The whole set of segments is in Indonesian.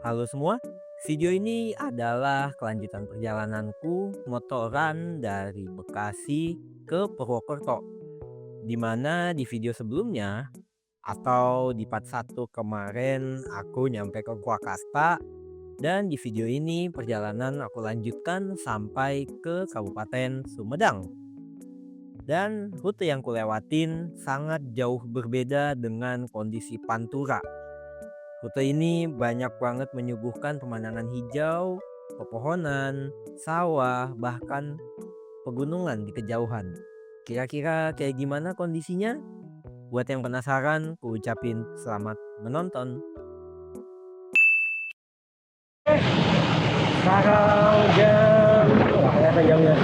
Halo semua, video ini adalah kelanjutan perjalananku motoran dari Bekasi ke Purwokerto. Di mana di video sebelumnya atau di part 1 kemarin aku nyampe ke Purwakarta dan di video ini perjalanan aku lanjutkan sampai ke Kabupaten Sumedang. Dan rute yang kulewatin sangat jauh berbeda dengan kondisi Pantura. Rute ini banyak banget menyuguhkan pemandangan hijau, pepohonan, sawah, bahkan pegunungan di kejauhan. Kira-kira kayak gimana kondisinya? Buat yang penasaran, ku ucapin selamat menonton. Sekarang jam, kelihatan jamnya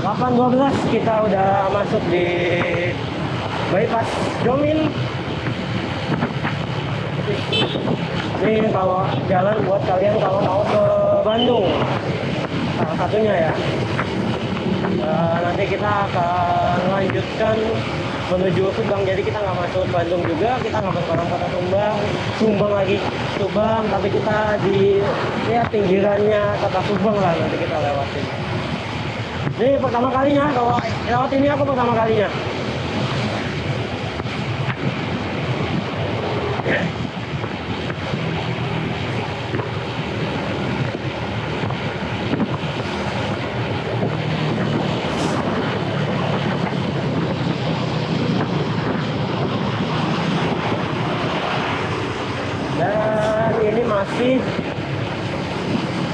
8.12, kita udah masuk di bypass Domil. Ini kalau jalan buat kalian kalau mau ke Bandung, salah satunya ya. Nanti kita akan lanjutkan menuju Subang. Jadi kita nggak masuk Bandung juga, kita nggak masuk orang kota Sumbang lagi Subang, tapi kita di pinggirannya kota Subang lah nanti kita lewatin. Ini pertama kalinya kalau lewat ini, aku pertama kalinya. Dan ini masih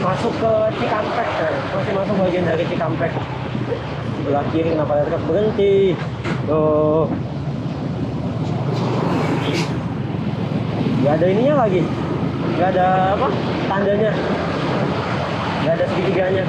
masuk ke Cikampek ya. Masih masuk bagian dari Cikampek. Sebelah kiri kenapa ada truk berhenti tuh, nggak ada ininya lagi, nggak ada apa tandanya, nggak ada segitiganya.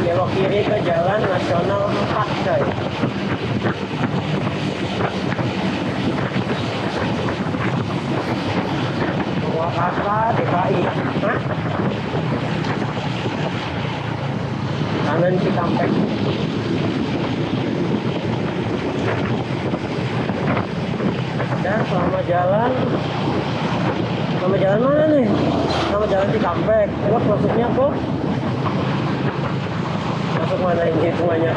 Belok kiri ke Jalan Nasional 4 guys. Purwakarta DKI. Kanan Cikampek. Dan selama jalan mana nih? Selama jalan Cikampek. Terus masuknya kok masuk mana ini hitungannya?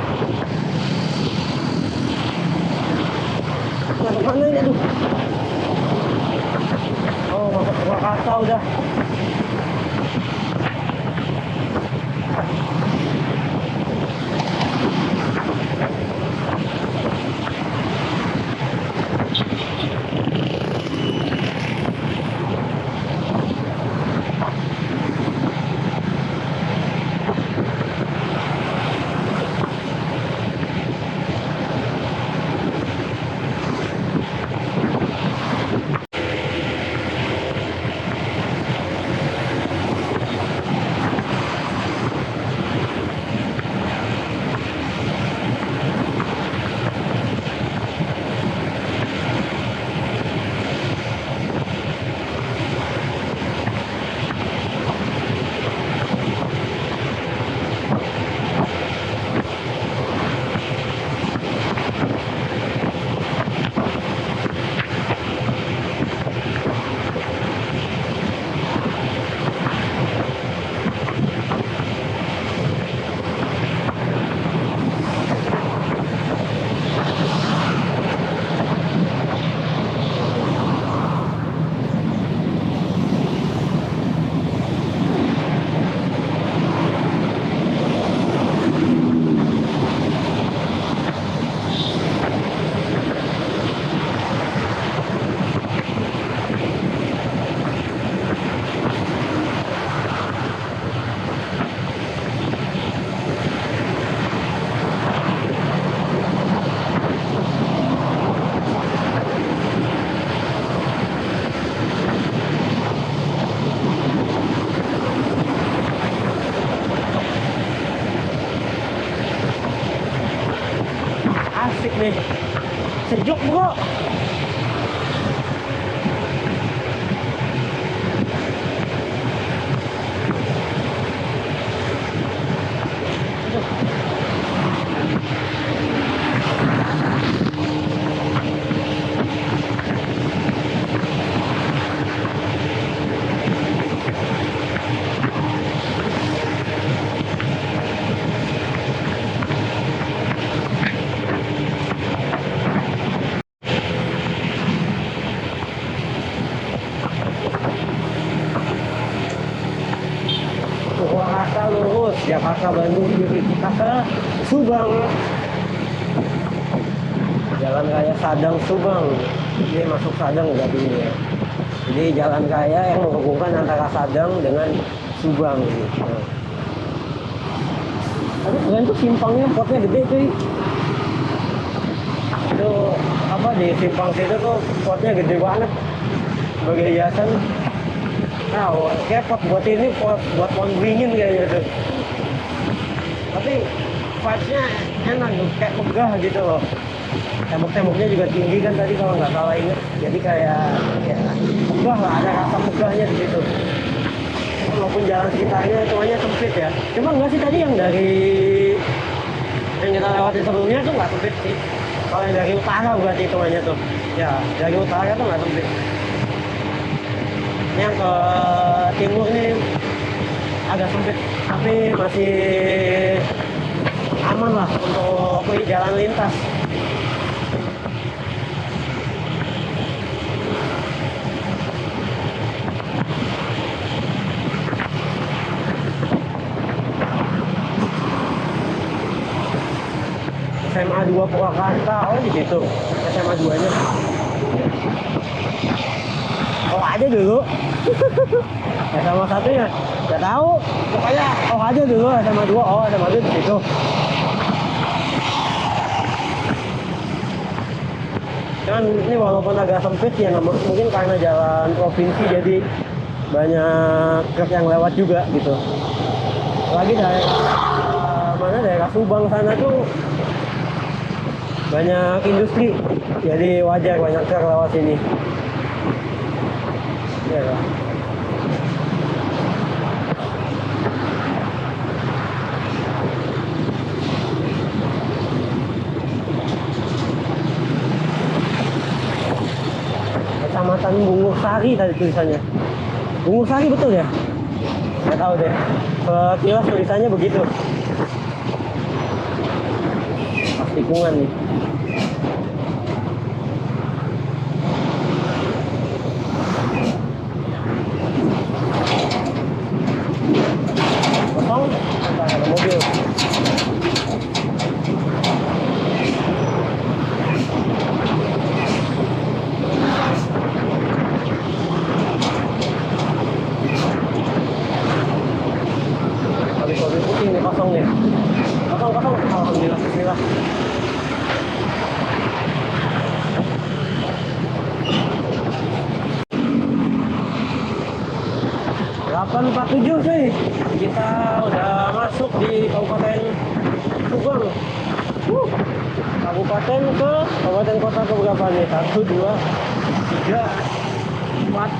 Masuk mana ini? Aduh. Oh, masuk Purwakarta udah. bro. Purwakarta lurus, Jakarta Bandung kita ke Subang. Jalan Raya Sadang Subang. Ini masuk Sadang berarti ini ya. Jadi jalan raya yang menghubungkan antara Sadang dengan Subang. Nah. Tapi keren tuh simpangnya, potnya gede cuy. Itu apa di simpang situ tuh potnya gede banget sebagai hiasan. Nah, kayak pot buat ini, pot buat pohon beringin kayaknya tuh. Tapi vibes-nya enak tuh, kayak megah gitu loh. Tembok-temboknya juga tinggi kan tadi kalau nggak salah inget. Jadi kayak ya megah lah, ada rasa megahnya di situ. Walaupun jalan sekitarnya hitungannya sempit ya. Cuma nggak sih tadi yang dari yang kita lewati sebelumnya tuh nggak sempit sih. Kalau yang dari utara berarti hitungannya tuh. Ya, dari utara tuh nggak sempit. Yang ke timur ini agak sempit, tapi masih aman lah untuk jalan lintas. SMA 2 Purwakarta, oh di situ SMA 2-nya. Oh aja dulu. SMA 1-nya nggak tahu, pokoknya oh aja dulu SMA 2. Oh SMA 2 di situ. Kan ini walaupun agak sempit ya, mungkin karena jalan provinsi jadi banyak truk yang lewat juga gitu. Lagi daerah mana, daerah Subang sana tuh banyak industri, jadi wajar banyak truk lewat sini. Ya kan? Kecamatan Bungur Sari tadi tulisannya. Bungur Sari betul ya? Nggak tahu deh. Sekilas tulisannya begitu. Pas tikungan nih. Kosong, ada mobil. Habis mobil putih nih, kosong nih. Kosong. Alhamdulillah, bismillah. Delapan 47 cuy, kita udah masuk di Kabupaten Subang. Kabupaten ke kabupaten kota ke berapa nih? 1, 2, 3, 4.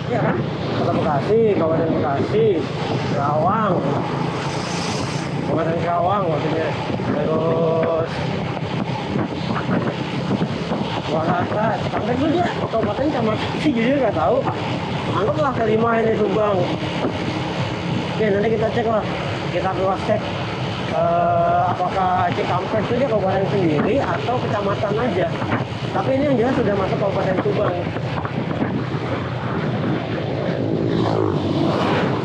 Iya kan? Kota Bekasi, Kabupaten Bekasi, Karawang, Kabupaten Karawang maksudnya. Terus Purwakarta, sampai dulu dia kabupaten sama sih jujur nggak tahu. Anggaplah kelima ini Subang. Oke, nanti kita cek lah, kita cross cek apakah Cikampek itu dia kabupaten sendiri atau kecamatan aja. Tapi ini yang jelas sudah masuk Kabupaten Subang.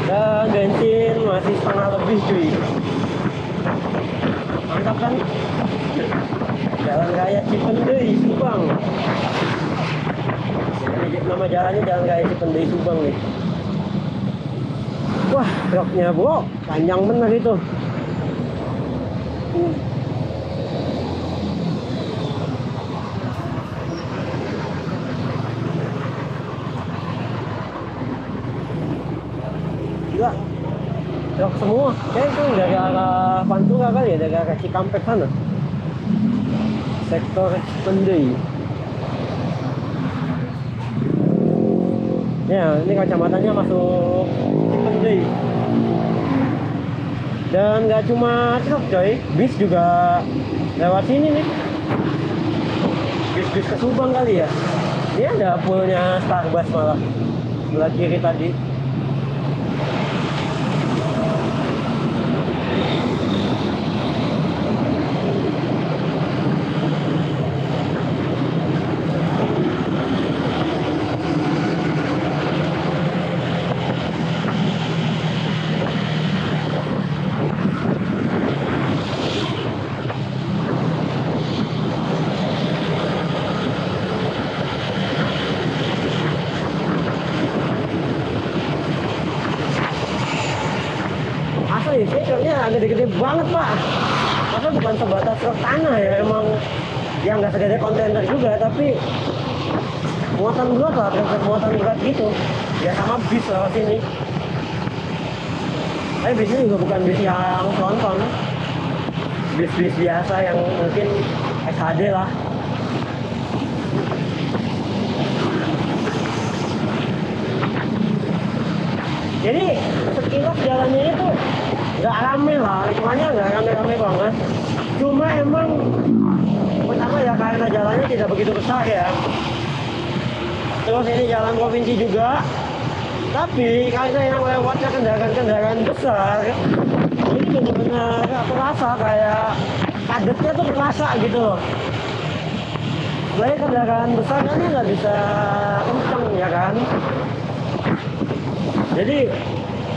Dan bensin masih setengah lebih cuy. Mantap kan? Jalan Raya Cipendei Subang. Nama jalannya Jalan Raya Cipendei Subang nih. Wah, truknya bro, panjang bener itu. Gila, truk semua. Kayak itu dari arah Pantura kali ya, dari arah Cikampek sana. sektor Pendei. Ya, ini kacamatanya masuk Pendei. Dan nggak cuma truk coy, bis juga lewat sini nih. Bis-bis ke Subang kali ya. Ini ada poolnya Starbus malah sebelah kiri tadi. Asli sih truknya gede-gede banget pak. Masa bukan sebatas truk tanah ya, emang yang nggak segede kontainer juga, tapi muatan berat lah, truk muatan berat gitu ya, sama bis lewat sini. Tapi bisnya juga bukan bis yang tronton, bis-bis biasa yang mungkin SHD lah. Jadi sekilas jalannya itu nggak rame lah, lingkungannya nggak rame-rame banget. Cuma emang pertama ya karena jalannya tidak begitu besar ya. Terus ini jalan provinsi juga, tapi karena yang lewatnya kendaraan-kendaraan besar, ini benar-benar terasa kayak padatnya tuh terasa gitu loh. Soalnya kendaraan besar kan ini nggak bisa kenceng ya kan. Jadi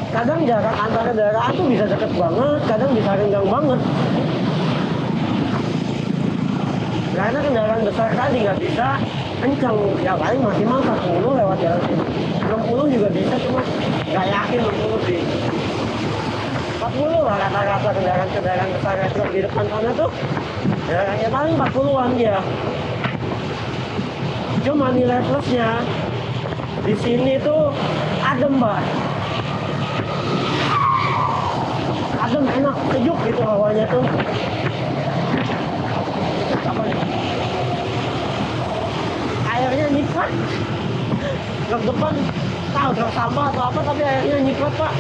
kadang jarak antar kendaraan tuh bisa deket banget, kadang bisa renggang banget. Karena kendaraan besar tadi nggak bisa kencang, ya paling maksimal 40 lewat jalan ini. 60 juga bisa, cuma nggak yakin 60 sih. 40 lah rata-rata kendaraan besar yang di depan sana tuh, ya paling 40-an dia. Cuma nilai plusnya di sini tuh adem mbak, adem, enak, sejuk gitu hawanya tuh. Apa nih? Airnya nyiprat. Truk depan tahu truk sampah atau apa, tapi airnya nyiprat pak.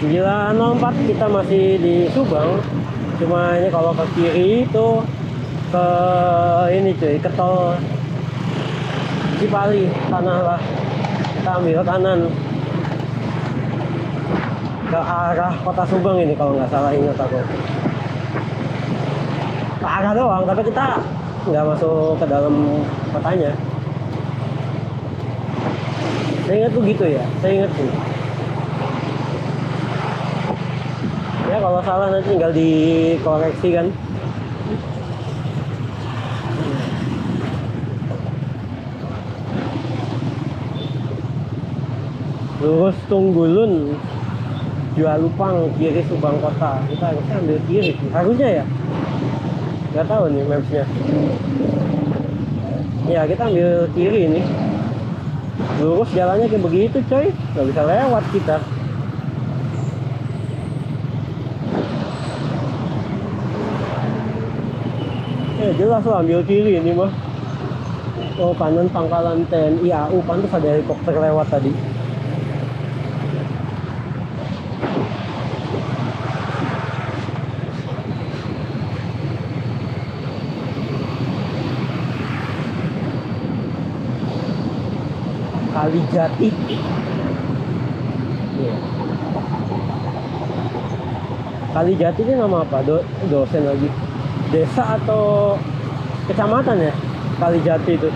Gila 04 kita masih di Subang, cuma ini kalau ke kiri itu ke ini cuy, ke tol Cipali sana lah, kita ambil kanan ke arah kota Subang ini kalau nggak salah, ingat aku ke arah doang, tapi kita nggak masuk ke dalam kotanya. Saya ingat tuh gitu ya, saya ingat tuh. kalau salah nanti tinggal dikoreksi kan. Lurus Tunggulun, Jualupang, kiri Subang Kota. Kita harusnya ambil kiri, harusnya ya. Nggak tahu nih mapsnya. Ya kita ambil kiri ini. Lurus jalannya kayak begitu coy, nggak bisa lewat kita. Jelas lah ambil kiri ini mah. Oh, kanan pangkalan TNI AU, pantas ada helikopter lewat tadi. Kalijati. Iya. Kalijati ini nama apa? Dosen lagi. Desa atau kecamatan ya? Kalijati itu.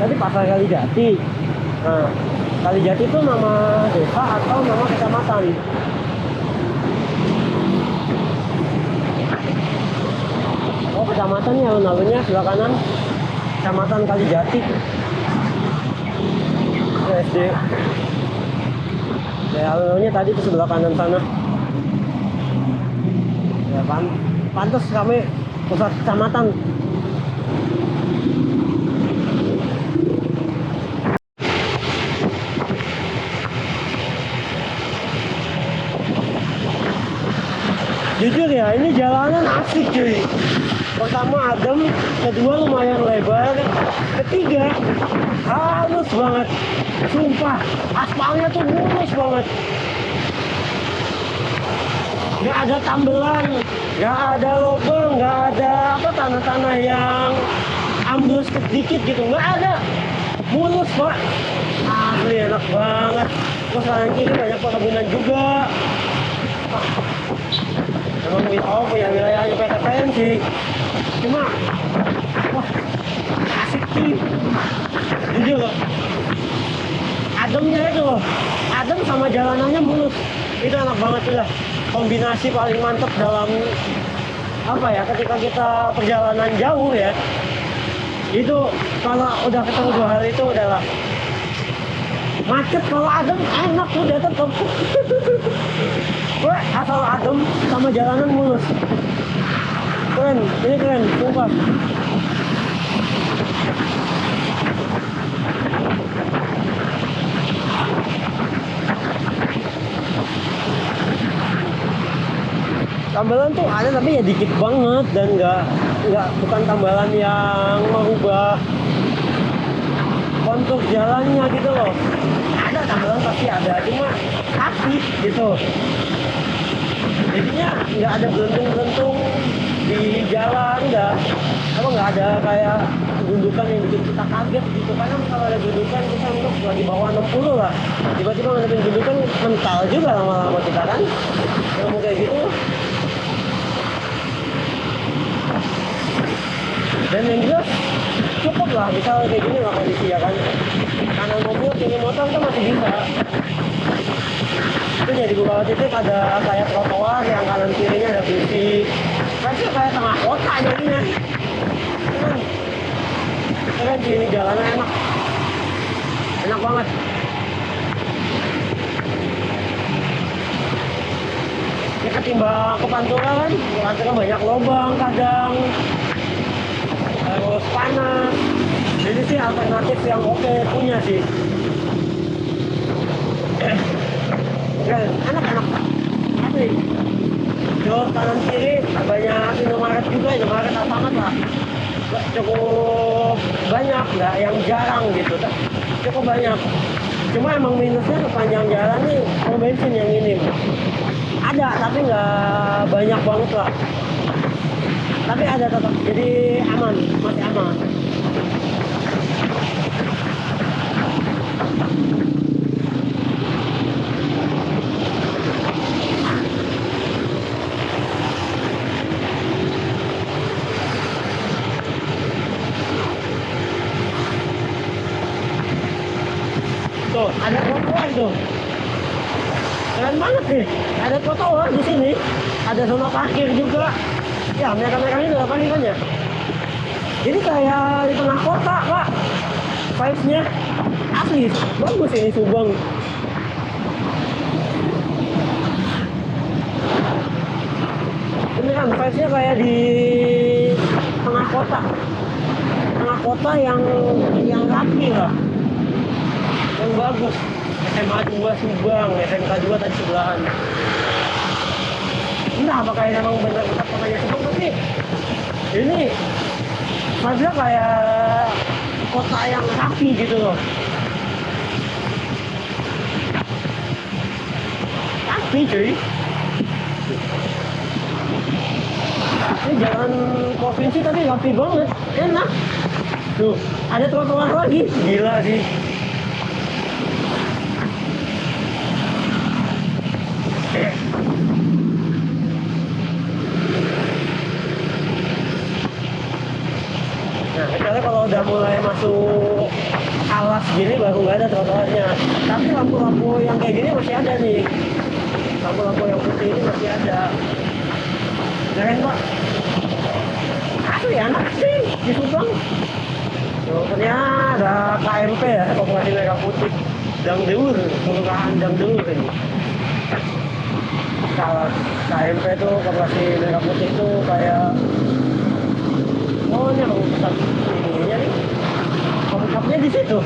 Tadi pasar Kalijati. Nah, Kalijati itu nama desa atau nama kecamatan? Oh, kecamatan ya, alun-alunnya sebelah kanan. Kecamatan Kalijati. SD. Ya, alun-alunnya tadi itu sebelah kanan sana. Ya, pantas kami pusat kecamatan. Jujur ya, ini jalanan asik cuy. Pertama adem, kedua lumayan lebar, ketiga halus banget. Sumpah, aspalnya tuh mulus banget. Gak ada tambelan, gak ada lubang, gak ada apa tanah-tanah yang ambles sedikit gitu, gak ada. Mulus pak, asli enak banget. Terus kanan kiri banyak perkebunan juga. Emang punya wilayahnya PTPN sih. Cuma, wah, asik sih. Jujur loh. Ademnya itu loh. Adem sama jalanannya mulus. Itu enak banget lah. Kombinasi paling mantep dalam apa ya, ketika kita perjalanan jauh ya. Itu kalau udah ketemu 2 hari itu udahlah. Macet kalau adem enak udah tetep. Wah, asal adem sama jalanan mulus. Keren, ini keren, sumpah. Tambalan tuh ada tapi ya dikit banget dan nggak bukan tambalan yang merubah kontur jalannya gitu loh. Ada tambalan pasti ada, cuma aktif gitu. Jadinya nggak ada belentung-belentung di jalan, nggak ada kayak gundukan yang bikin kita kaget gitu. Karena kalau ada gundukan kita untuk lagi bawah 60 lah, tiba-tiba ngadepin gundukan mental juga lama-lama kita kan. Yang mau kayak gitu. Dan yang jelas cukup lah, misal kayak gini lah kondisi ya kan. Kanan mobil, kiri motor kan masih bisa. Itu jadi beberapa titik ada kayak trotoar yang kanan kirinya ada kursi. Masih kayak tengah kota jadinya. Keren sih, ini jalannya enak. Enak banget. Ya ketimbang ke Pantura kan banyak lubang kadang. Terus panas. Jadi sih alternatif yang oke punya sih. Enak-enak. Asli. Terus kanan kiri banyak Indomaret juga, Indomaret Alfamart lah. Cukup banyak, nggak yang jarang gitu. Cukup banyak. Cuma emang minusnya sepanjang jalan nih pom bensin yang minim. Ada, tapi nggak banyak banget lah. Tapi ada tetap, jadi aman, masih aman. Tuh, ada perempuan tuh. Keren banget nih. Ada trotoar di sini. Ada zona parkir juga. Ya, mereka-mereka ini udah parkir kan ya. Jadi kayak di tengah kota, Pak. Vibes-nya asli. Bagus ini Subang. Beneran vibes-nya kayak di tengah kota. Tengah kota yang rapi lah. Yang bagus. SMA 2 Subang, SMK 2 tadi sebelahan. Entah apakah ini memang benar pusat kotanya Subang, tapi ini vibes-nya kayak kota yang rapi gitu loh. Rapi cuy. Ini jalan provinsi tapi rapi banget, enak. Tuh, ada trotoar lagi, gila sih. Nah, misalnya kalau udah mulai masuk alas gini baru nggak ada trotoarnya. Tapi lampu-lampu yang kayak gini masih ada nih. Lampu-lampu yang putih ini masih ada. Keren Pak. Asli anak sih di Subang. Tuh, ternyata ada KMP ya, Koperasi Merah Putih. Dangdeur, Kelurahan Dangdeur ini. Kalau KMP itu Koperasi Merah Putih itu kayak ini emang pusat ininya nih. Pusatnya di situ.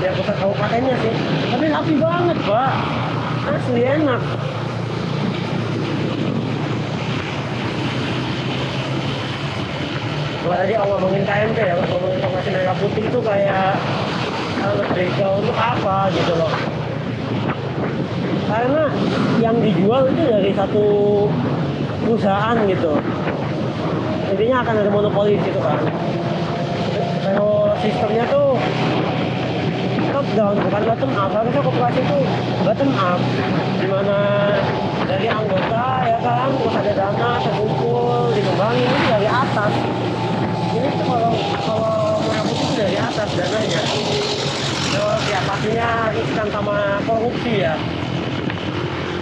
Ya pusat kabupatennya sih. Tapi rapi banget, Pak. Asli enak. Kalau tadi aku ngomongin KMP ya, ngomongin Koperasi Merah Putih itu kayak lebih ke untuk apa gitu loh. Karena yang dijual itu dari satu perusahaan gitu. Intinya akan ada monopoli di situ kan. Kalau sistemnya tuh top down bukan bottom up. Harusnya koperasi itu bottom up, dimana dari anggota ya kan, terus ada dana terkumpul dikembangin itu dari atas. Ini tuh kalau Merah Putih itu dari atas dananya. Terus ya pastinya riskan sama korupsi ya.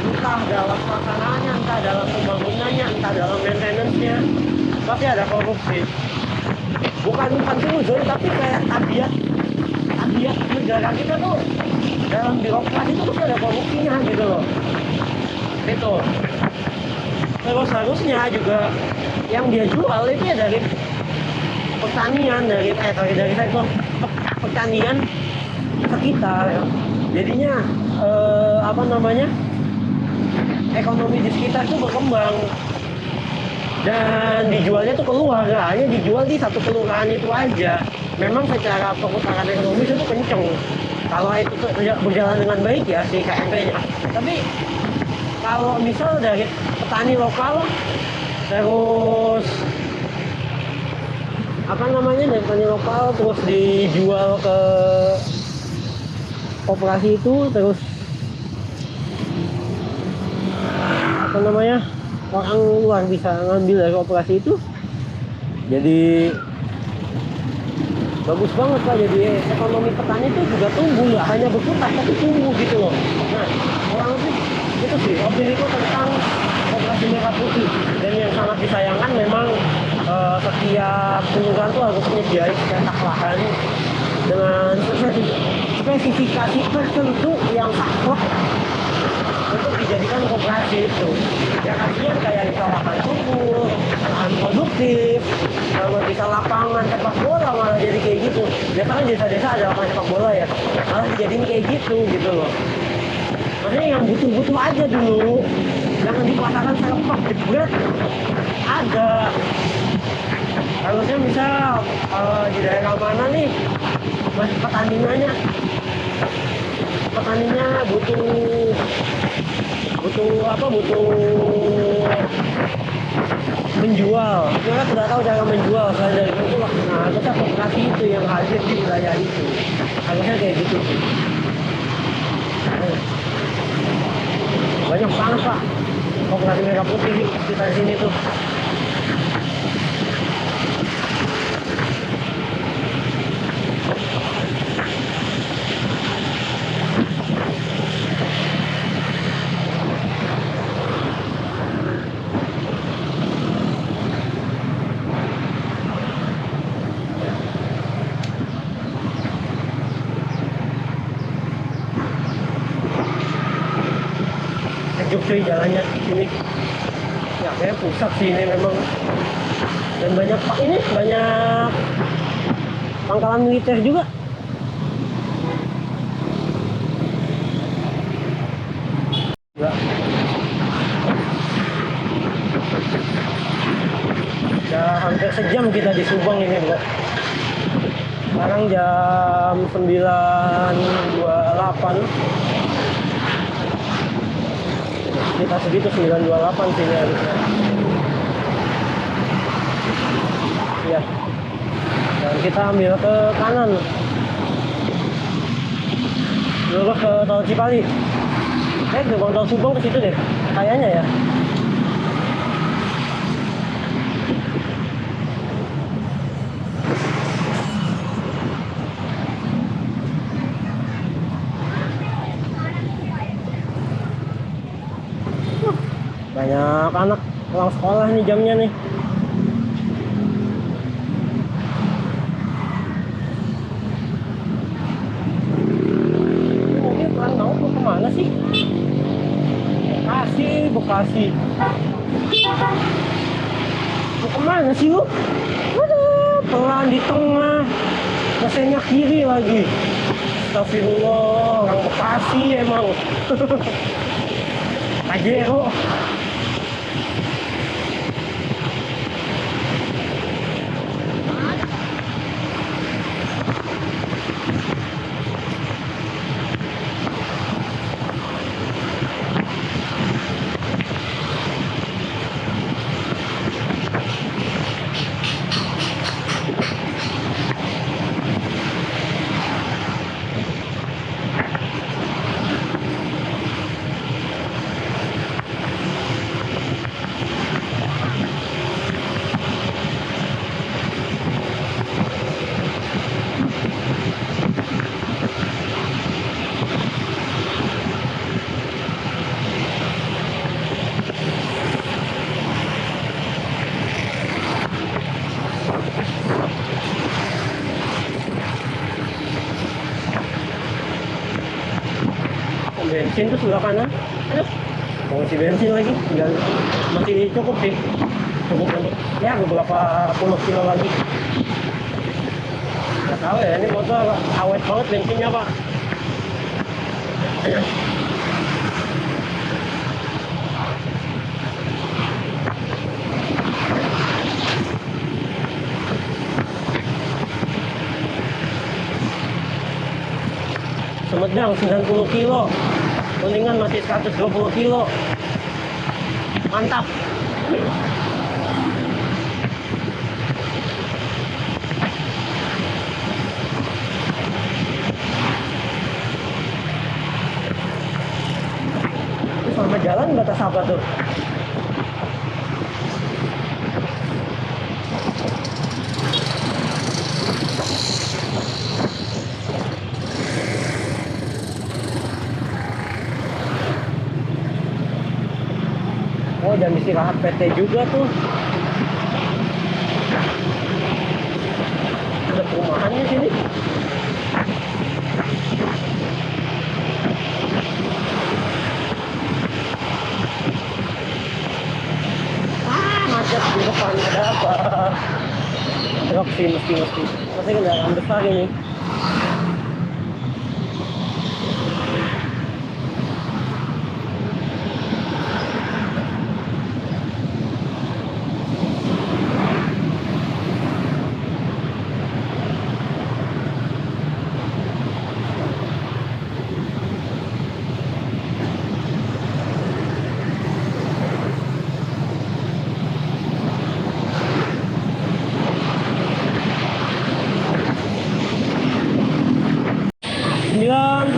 Entah dalam pelaksanaannya, entah dalam pembangunannya, entah dalam maintenance-nya, pasti ada korupsi. Bukan suzon, tapi kayak tabiat negara kita tuh dalam birokrasi itu pasti ada korupsinya gitu loh. Itu. Terus harusnya juga yang dia jual itu ya dari pertanian, dari sektor pertanian sekitar. Jadinya ekonomi di sekitar itu berkembang. Dan dijualnya tuh keluar, nggak hanya dijual di satu kelurahan itu aja. Memang secara perputaran ekonomi itu kenceng. Kalau itu berjalan dengan baik ya si KMP-nya. Tapi kalau misal dari petani lokal, terus dari petani lokal terus dijual ke koperasi itu, terus orang luar bisa ngambil dari operasi itu, jadi bagus banget Pak. Jadi ekonomi petani itu juga tumbuh, nggak hanya berputar tapi tumbuh gitu loh. Nah, orang lebih itu sih opiniku tentang Koperasi Merah Putih. Dan yang sangat disayangkan memang setiap kelurahan tuh harus menyediakan cetak lahan dengan spesifikasi tertentu yang saklek untuk dijadikan koperasi itu. Ya kasihan kayak bisa lahan subur, lahan produktif, kalau bisa lapangan sepak bola malah jadi kayak gitu. Biasanya desa-desa ada lapangan sepak bola ya, malah dijadiin kayak gitu loh. Maksudnya yang butuh-butuh aja dulu, jangan dipasarkan serempak jebret. Ada harusnya bisa di daerah mana nih masih petaninya butuh menjual. Mereka sudah tahu cara menjual, selain dari itu nah kita koperasi itu yang hadir di wilayah itu. Harusnya kayak gitu. Banyak banget Pak Koperasi Merah Putih di sekitar sini tuh. sejuk sih jalannya ini. Ya kayak pusat sih ini memang. Dan banyak pangkalan militer juga. Enggak. Udah hampir sejam kita di Subang ini, bro. Sekarang jam 9.28. Kita segitu 9.28 sini harusnya. Iya. Dan kita ambil ke kanan. Lurus ke tol Cipali. Gerbang tol Subang ke situ deh. Kayaknya ya. Banyak anak pulang sekolah nih jamnya nih. Mobil pelan mau kemana sih? Bekasi. Mau kemana sih lu? Aduh, pelan di tengah. Mesinnya kiri lagi. Astagfirullah, orang Bekasi emang. Pajero. Bensin tuh sebelah kanan. Aduh, mau isi bensin lagi. Tinggal masih cukup sih. Cukup untuk ya beberapa puluh kilo lagi. Nggak tahu ya, ini motor awet banget bensinnya, Pak. Sumedang 90 kilo. Kuningan masih 120 kilo. Mantap. Selama jalan batas apa tuh? Oh, jam istirahat PT juga tuh. Ada perumahannya sini. Macet di depan, ada apa? Truk sih mesti. Masih kendaraan besar ini.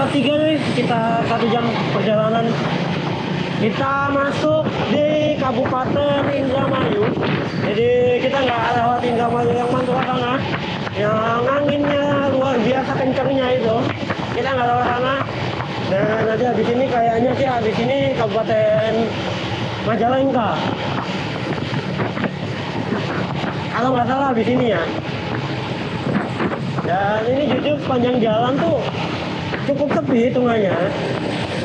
Tiga nih, kita 1 jam perjalanan. Kita masuk di Kabupaten Indramayu. Jadi kita nggak lewat Indramayu yang Mantura sana, yang anginnya luar biasa kencangnya itu. Kita nggak lewat sana. Dan nanti habis ini kayaknya sih habis ini Kabupaten Majalengka. Kalau nggak salah habis ini ya. Dan ini jujur sepanjang jalan tuh cukup sepi hitungannya.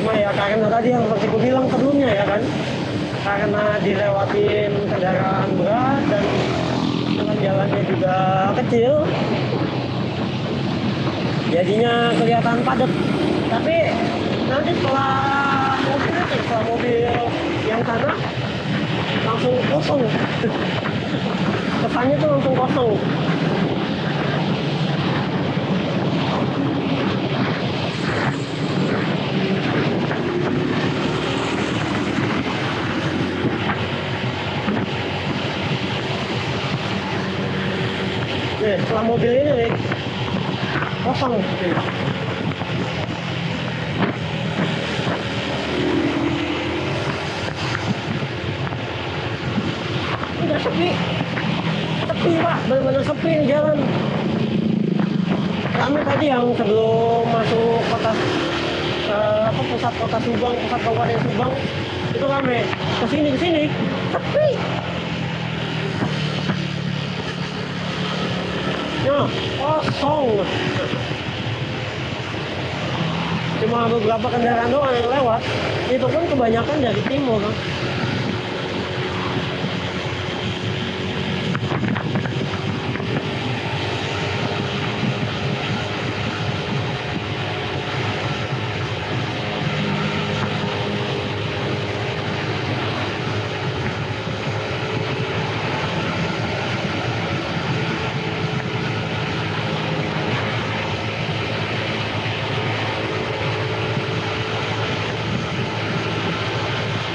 Cuma ya karena tadi yang seperti aku bilang sebelumnya ya kan, karena dilewatin kendaraan berat dan dengan jalannya juga kecil, jadinya kelihatan padat. Tapi nanti setelah mobil yang sana langsung kosong. Kesannya tuh langsung kosong. Nih, setelah mobil ini nih kosong. Udah sepi pak, benar-benar sepi nih jalan. Kami tadi yang sebelum masuk kota pusat kota Subang, pusat kabupaten Subang itu rame. Kesini sepi. Ya, kosong. Cuma beberapa kendaraan doang yang lewat. Itu pun kebanyakan dari timur.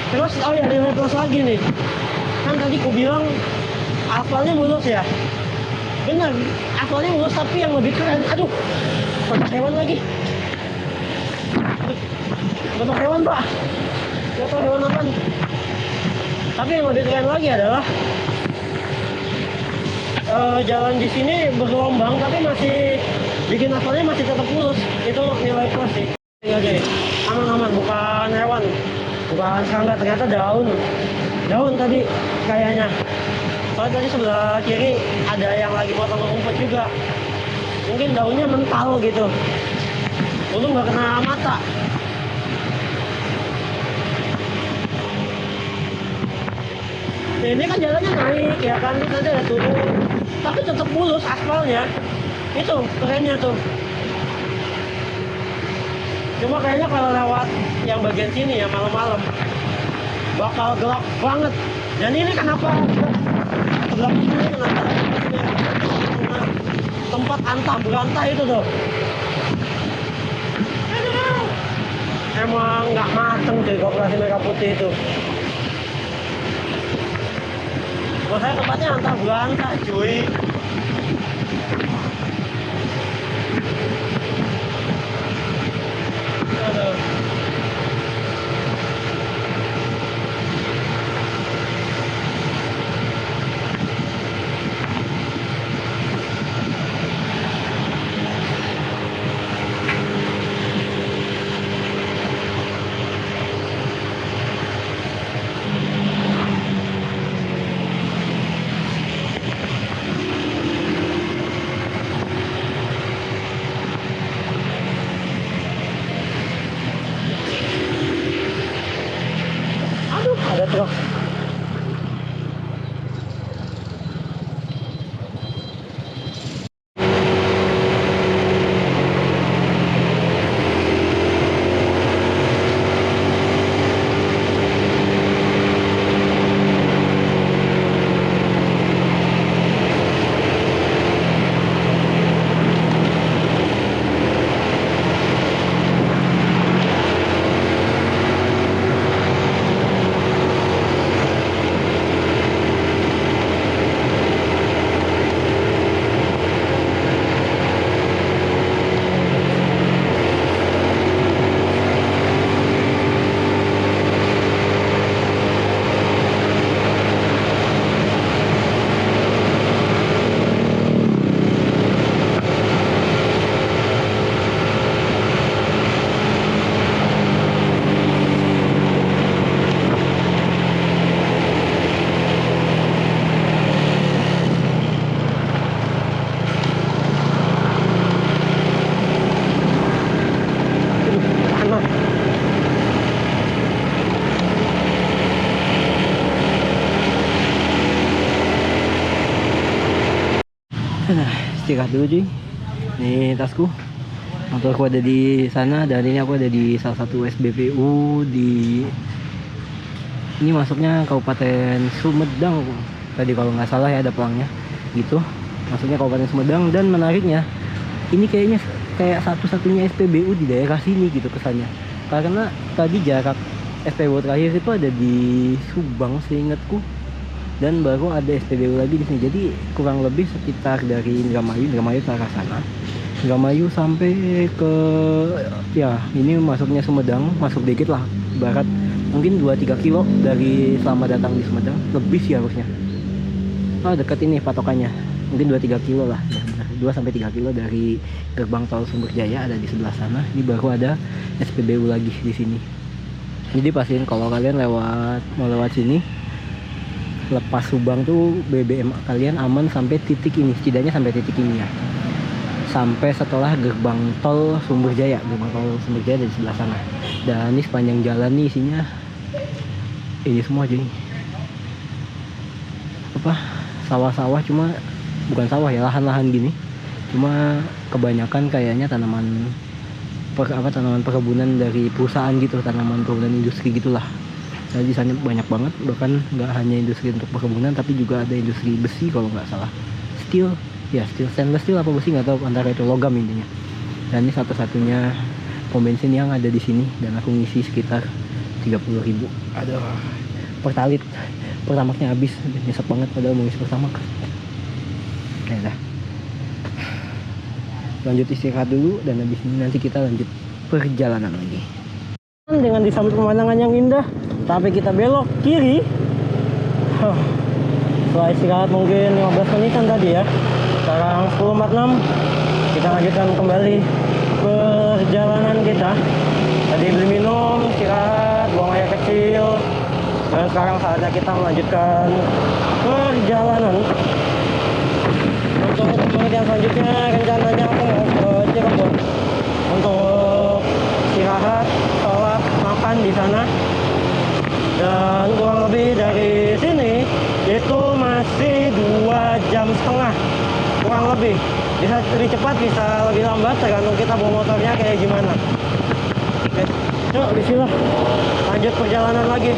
Terus oh ya, terus lagi nih, kan tadi ku bilang aspalnya mulus ya, benar aspalnya mulus, tapi yang lebih keren, aduh, kotak hewan lagi. Kotak hewan pak, gak tau hewan apa. Tapi yang lebih keren lagi adalah jalan di sini bergelombang tapi masih bikin aspalnya masih tetap mulus. Itu nilai plus sih. Oke, aman-aman, bukan hewan, bukan serangga, ternyata daun tadi kayaknya. Soalnya tadi sebelah kiri ada yang lagi potong rumput juga, mungkin daunnya mental gitu, untung nggak kena mata. Nah, ini kan jalannya naik ya kan, nanti ada turun tapi tetap mulus aspalnya. Itu kerennya tuh. Cuma kayaknya kalau lewat yang bagian sini ya malam-malam bakal gelap banget. Dan ini kenapa sebelah kiri kenapa tempat antah berantah itu tuh, emang nggak mateng cuy Koperasi Merah Putih itu. Buat saya tempatnya antah berantah cuy. Aduh. Ada truk. Nah, istirahat dulu cuy. Ini tasku. Motorku ada di sana dan ini aku ada di salah satu SBPU di ini masuknya Kabupaten Sumedang tadi kalau nggak salah ya ada pelangnya gitu, masuknya Kabupaten Sumedang. Dan menariknya ini kayaknya kayak satu-satunya SPBU di daerah sini gitu kesannya, karena tadi jarak SPBU terakhir itu ada di Subang seingatku, dan baru ada SPBU lagi di sini. Jadi kurang lebih sekitar dari Indramayu ke arah sana, Indramayu sampai ke ya ini masuknya Sumedang, masuk dikit lah, barat mungkin 2-3 kilo dari Selamat Datang di Sumedang, lebih sih harusnya. Oh dekat ini patokannya, mungkin 2-3 kilo lah ya, 2-3 kilo dari gerbang tol Sumberjaya ada di sebelah sana. Ini baru ada SPBU lagi di sini. Jadi pastiin kalau kalian mau lewat sini lepas Subang tuh BBM kalian aman sampai titik ini, setidaknya sampai titik ini ya, sampai setelah gerbang tol Sumberjaya. Gerbang tol Sumberjaya ada di sebelah sana. Dan ini sepanjang jalan nih isinya ini semua jadi apa, sawah-sawah, cuma bukan sawah ya, lahan-lahan gini, cuma kebanyakan kayaknya tanaman perkebunan dari perusahaan gitu, tanaman perkebunan industri gitulah. Jadi di sana banyak banget, bahkan nggak hanya industri untuk perkebunan tapi juga ada industri besi kalau nggak salah, steel ya, stainless steel apa besi nggak tahu, antara itu logam intinya. Dan ini satu-satunya pom bensin yang ada di sini, dan aku ngisi sekitar 30.000. Aduh, pertalit pertamaknya habis, nyesek banget padahal mau ngisi pertamak. Ya dah, lanjut istirahat dulu dan habis ini nanti kita lanjut perjalanan lagi. Dengan disambut pemandangan yang indah, tapi kita belok kiri. Setelah istirahat mungkin 15 menitan tadi ya, sekarang 10.46, kita lanjutkan kembali perjalanan kita. Tadi beli minum, istirahat, buang air kecil, dan sekarang saatnya kita melanjutkan perjalanan. Untuk pengertian selanjutnya rencananya aku mau ke Cirebon untuk istirahat, sholat, makan di sana. Dan kurang lebih dari sini itu masih 2,5 jam, kurang lebih. Bisa lebih cepat, bisa lebih lambat, tergantung kita bawa motornya kayak gimana. Oke, yuk bismillah, lanjut perjalanan lagi.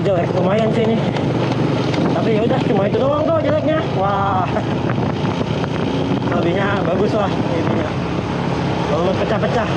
Jelek lumayan sih ini, tapi ya udah, cuma itu doang kok jeleknya. Wah, lebihnya bagus lah intinya, belum pecah-pecah.